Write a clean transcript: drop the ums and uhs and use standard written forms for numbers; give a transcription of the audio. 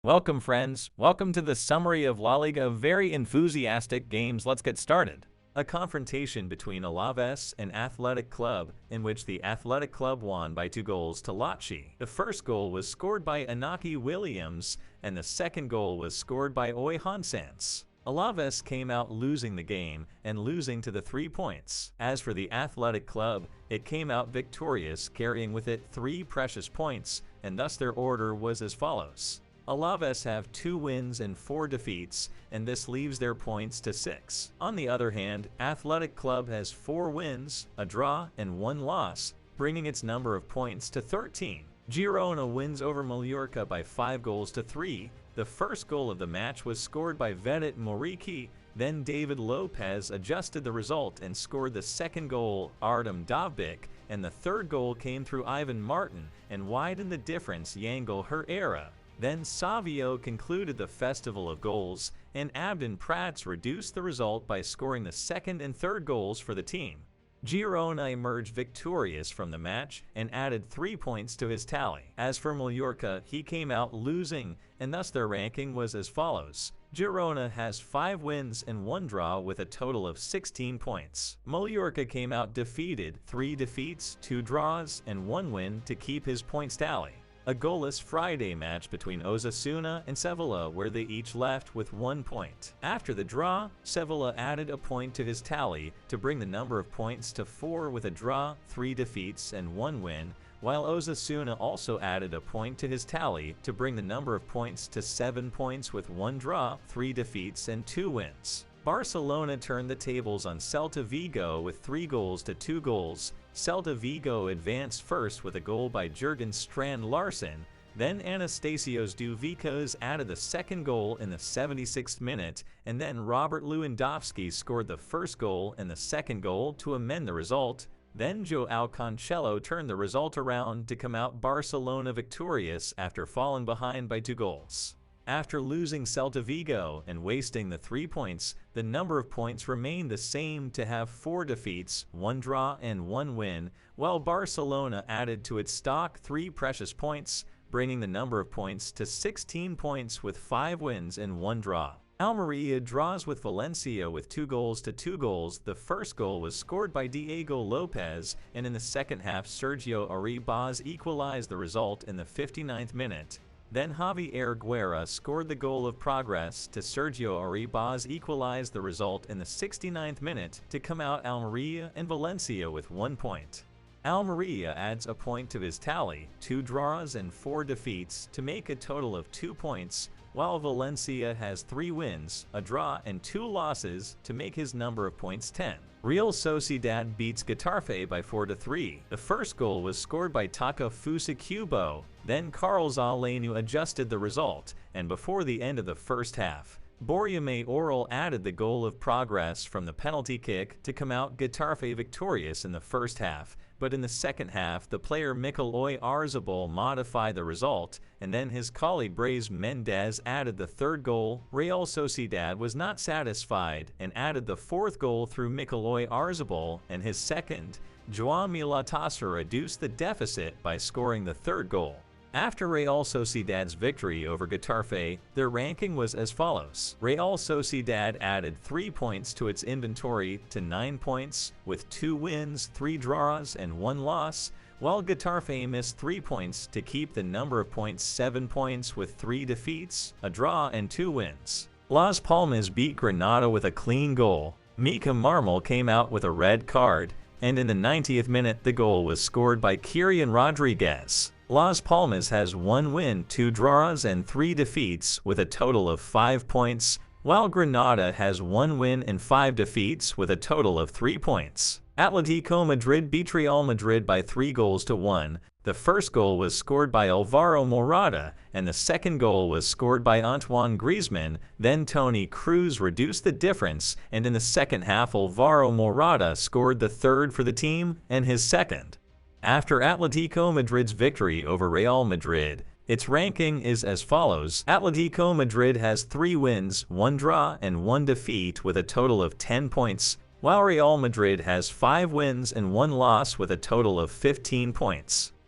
Welcome friends, welcome to the summary of La Liga. Very enthusiastic games. Let's get started. A confrontation between Alaves and Athletic Club, in which the Athletic Club won by 2 goals to Lachi. The first goal was scored by Inaki Williams, and the second goal was scored by Oy Hansans. Alaves came out losing the game and losing to the 3 points. As for the Athletic Club, it came out victorious, carrying with it 3 precious points, and thus their order was as follows. Alaves have 2 wins and 4 defeats, and this leaves their points to 6. On the other hand, Athletic Club has 4 wins, a draw, and 1 loss, bringing its number of points to 13. Girona wins over Mallorca by 5-3. The first goal of the match was scored by Vedat Moriki, then David Lopez adjusted the result and scored the second goal, Artem Dovbik, and the third goal came through Ivan Martin and widened the difference, Yangel Herrera. Then Savio concluded the festival of goals, and Abden Prats reduced the result by scoring the second and third goals for the team. Girona emerged victorious from the match and added 3 points to his tally. As for Mallorca, he came out losing, and thus their ranking was as follows. Girona has 5 wins and 1 draw with a total of 16 points. Mallorca came out defeated, 3 defeats, 2 draws, and 1 win to keep his points tally. A goalless Friday match between Osasuna and Sevilla, where they each left with 1 point. After the draw, Sevilla added a point to his tally to bring the number of points to 4 with a draw, 3 defeats, and 1 win, while Osasuna also added a point to his tally to bring the number of points to 7 points with 1 draw, 3 defeats, and 2 wins. Barcelona turned the tables on Celta Vigo with 3-2 goals. Celta Vigo advanced first with a goal by Jurgen Strand Larsen, then Anastasios Duvicas added the second goal in the 76th minute, and then Robert Lewandowski scored the first goal and the second goal to amend the result. Then Joao Cancelo turned the result around to come out Barcelona victorious after falling behind by 2 goals. After losing Celta Vigo and wasting the 3 points, the number of points remained the same to have 4 defeats, 1 draw, and 1 win, while Barcelona added to its stock 3 precious points, bringing the number of points to 16 points with 5 wins and 1 draw. Almeria draws with Valencia with 2-2 goals. The first goal was scored by Diego Lopez, and in the second half Sergio Arribas equalized the result in the 59th minute. Then Javier Guerra scored the goal of progress to Sergio Arribas equalized the result in the 69th minute to come out Almeria and Valencia with 1 point. Almeria adds a point to his tally, 2 draws and 4 defeats to make a total of 2 points, while Valencia has 3 wins, a draw, and 2 losses to make his number of points 10. Real Sociedad beats Getafe by 4-3. The first goal was scored by Takefusa Kubo, then Carlos Alenu adjusted the result, and before the end of the first half, Borja Oral added the goal of progress from the penalty kick to come out Getafe victorious in the first half, but in the second half the player Mikel Oyarzabal modified the result, and then his colleague Brais Mendez added the third goal. Real Sociedad was not satisfied and added the 4th goal through Mikel Oyarzabal, and his second, Joao Milatasa reduced the deficit by scoring the 3rd goal. After Real Sociedad's victory over Getafe, their ranking was as follows. Real Sociedad added 3 points to its inventory to 9 points, with 2 wins, 3 draws, and 1 loss, while Getafe missed 3 points to keep the number of points 7 points with 3 defeats, a draw, and 2 wins. Las Palmas beat Granada with a clean goal. Mika Marmol came out with a red card, and in the 90th minute the goal was scored by Kirian Rodriguez. Las Palmas has 1 win, 2 draws, and 3 defeats with a total of 5 points, while Granada has 1 win and 5 defeats with a total of 3 points. Atletico Madrid beat Real Madrid by 3-1. The first goal was scored by Alvaro Morata, and the second goal was scored by Antoine Griezmann. Then Toni Kroos reduced the difference, and in the second half Alvaro Morata scored the 3rd for the team and his 2nd. After Atletico Madrid's victory over Real Madrid, its ranking is as follows. Atletico Madrid has 3 wins, 1 draw, and 1 defeat with a total of 10 points, while Real Madrid has 5 wins and 1 loss with a total of 15 points.